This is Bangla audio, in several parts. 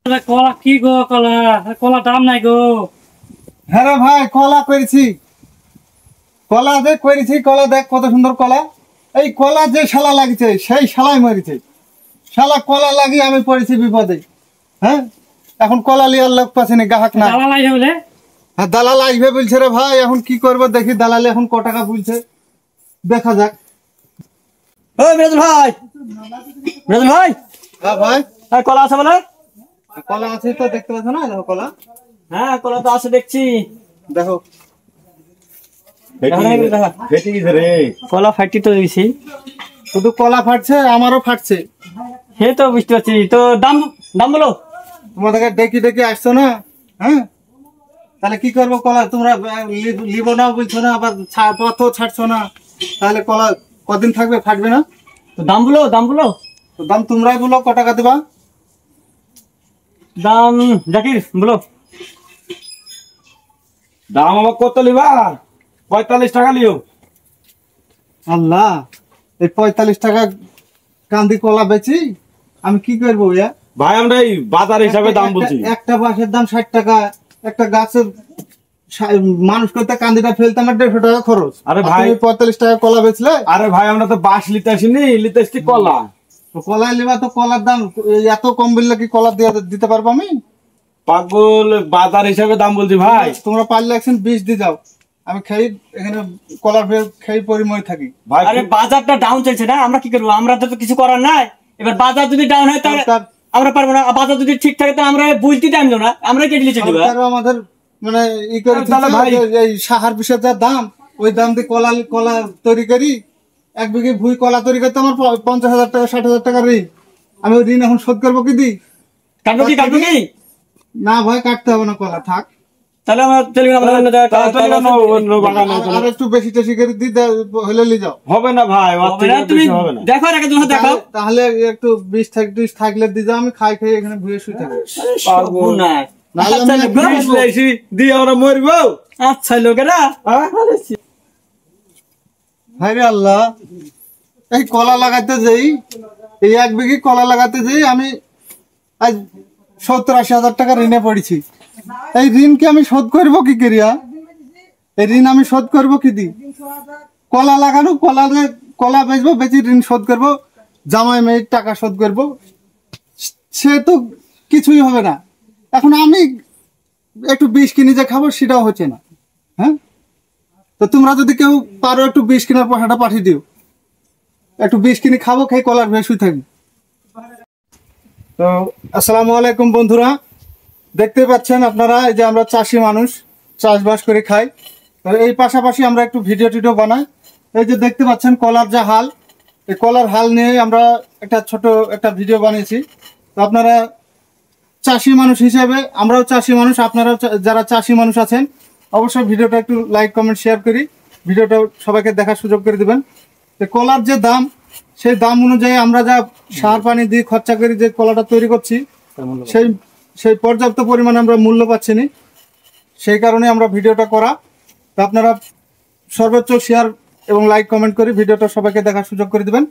কলা কি গো? কলা দাম নাই গো। হ্যাঁ রে ভাই, কলা করেছি। কলা দেখ কত সুন্দর কলা। এই কলা যে শালা লাগিছে সেই শালাই মরেছে। শালা কলা লাগিয়ে আমি পড়েছি বিপদে। হ্যাঁ, এখন কলা লিয়ার লোক পাচ্ছে না, গ্রাহক না। দালাল আইবে বলে? হ্যাঁ, দালাল আসবে বলছে রে ভাই। এখন কি করবো দেখি, দালালে এখন ক টাকা বলছে দেখা যাক। মিরাজুল ভাই, হ্যাঁ ভাই, কলা আছে বলে? কলা আছে তো, দেখতে পাচ্ছ না? দেখো কলা। হ্যাঁ, কলা তো আছে দেখছি। দেখো কলা ফাটি তো দিয়েছি। শুধু কলা ফাটছে, আমারও ফাটছে। সে তো বুঝতে পারছি। তো দাম দাম বলো। তোমাদেরকে ডেকে ডেকে আসছো না? হ্যাঁ, তাহলে কি করবো? কলা তোমরা লিবো না বলছো না, আবার পথও ছাড়ছো না। তাহলে কলা কদিন থাকবে, ফাটবে না? তো দাম বলো, দাম বলো। তো দাম তোমরাই বলো, ক টাকা দেবা? দাম জাকির বলো। দাম আমার কত লিবা? 45 টাকা লিও। আল্লাহ, এই 45 টাকা কান্দি কলা বেচি আমি কি করবো? ভাই আমরা এই বাজার হিসাবে দাম বলছি। একটা বাঁশের দাম 60 টাকা। একটা গাছের মানুষ করতে কান্দিটা ফেলতে আমার 150 টাকা খরচ। আরে ভাই, 45 টাকা কলা বেচলে? আরে ভাই আমরা তো বাঁশ লিতে আসিনি, লিতে আসছি কলা। কলা লিবা তো কলার দাম এত কম বললে কি কলা দিতে পারবো আমি? পাগল, বাজার হিসাবে দাম বলছি ভাই। তোমরা পারলে একদিন 20 দিয়ে যাও, আমি খেয়ে এখানে কলার খেয়ে পরিময় থাকি। ভাই আরে বাজারটা ডাউন চলছে না, আমরা কি করবো? আমরা তো কিছু করার নাই। এবার বাজার যদি ডাউন হয় তাহলে আমরা পারবো না। বাজার যদি ঠিক থাকে তাহলে আমরা বুঝতে টাইম দেবো না, আমরা কেটে লিখে দেবো। আমাদের মানে ই করে এই সাহার বিষয়ের যা দাম, ওই দাম দিয়ে কলা তৈরি করি। 1 বিঘে ভুই কলা তৈরি করতে আমার 50,000 টাকা 60,000 টাকা ঋণ। আমি ওই ঋণ এখন শোধ করবো কি দি? কাটবো কি না ভাই, কাটতে হবে না, কলা থাক। তাহলে আমরা চলে গেলাম অন্য বাগানে আর একটু বেশি টেশি করে দি হলে লি যাও। হবে না ভাই, তুমি দেখো রেখে তুমি দেখো। তাহলে একটু 20 থাকলে দি যাও, আমি খাই খেয়ে এখানে ভুয়ে শুয়ে থাকি। দিয়ে আমরা মরবো। আচ্ছা লোকেরা, হায় রে আল্লাহ, এই কলা লাগাতে যাই, এই 1 বিঘি কলা লাগাতে যাই আমি আজ 70-80 হাজার টাকা ঋণে পড়েছি। এই ঋণকে আমি শোধ করবো কি করিয়া? এই ঋণ আমি শোধ করবো কি দি? কলা লাগানো, কলা বেচবো, বেচি ঋণ শোধ করবো, জামাই মেয়ের টাকা শোধ করবো, সে তো কিছুই হবে না। এখন আমি একটু বিষ কিনে যে খাবো সেটাও হচ্ছে না। হ্যাঁ, তো তোমরা যদি কেউ পারো একটু বিষ কেনার পয়সাটা পাঠিয়ে দিও, একটু বিষ কিনে খাবো, খেয়ে কলার ভেয়ে শুয়ে থাকবো। তো আসসালামু আলাইকুম বন্ধুরা, দেখতে পাচ্ছেন আপনারা এই যে আমরা চাষি মানুষ, চাষবাস করে খাই। এই পাশাপাশি আমরা একটু ভিডিও বানাই। এই যে দেখতে পাচ্ছেন কলার যা হাল, এই কলার হাল নিয়ে আমরা ছোট একটা ভিডিও বানিয়েছি। তো আপনারা চাষি মানুষ হিসেবে, আমরাও চাষি মানুষ, আপনারাও যারা চাষি মানুষ আছেন অবশ্যই ভিডিওটা একটু লাইক কমেন্ট শেয়ার করি, ভিডিওটা সবাইকে দেখার সুযোগ করে দেবেন। তো কলার যে দাম, সেই দাম অনুযায়ী আমরা যা সার পানি দিয়ে খরচা করি যে কলাটা তৈরি করছি, সেই পর্যাপ্ত পরিমাণে আমরা মূল্য পাচ্ছি না। সেই কারণে আমরা ভিডিওটা করা। তো আপনারা সর্বোচ্চ শেয়ার এবং লাইক কমেন্ট করে ভিডিওটা সবাইকে দেখার সুযোগ করে দেবেন।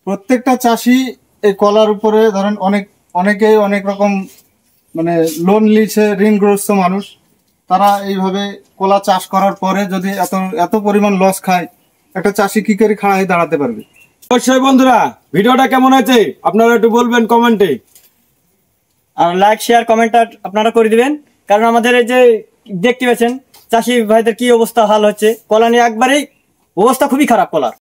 প্রত্যেকটা চাষি এই কলার উপরে ধরেন অনেকেই অনেক রকম মানে লোন নিয়েছে, ঋণগ্রস্ত মানুষ। তারা এইভাবে কলা চাষ করার পরে যদি এত পরিমাণ লস খায়, একটা চাষি কি করে খাড়া হয়ে দাঁড়াতে পারবে? অবশ্যই বন্ধুরা, ভিডিওটা কেমন হয়েছে আপনারা একটু বলবেন কমেন্টে। আর লাইক শেয়ার কমেন্ট আপনারা করে দিবেন, কারণ আমাদের এই যে দেখতে পাচ্ছেন চাষি ভাইদের কি অবস্থা হাল হচ্ছে, কলা নিয়ে একবারেই অবস্থা খুবই খারাপ কলার।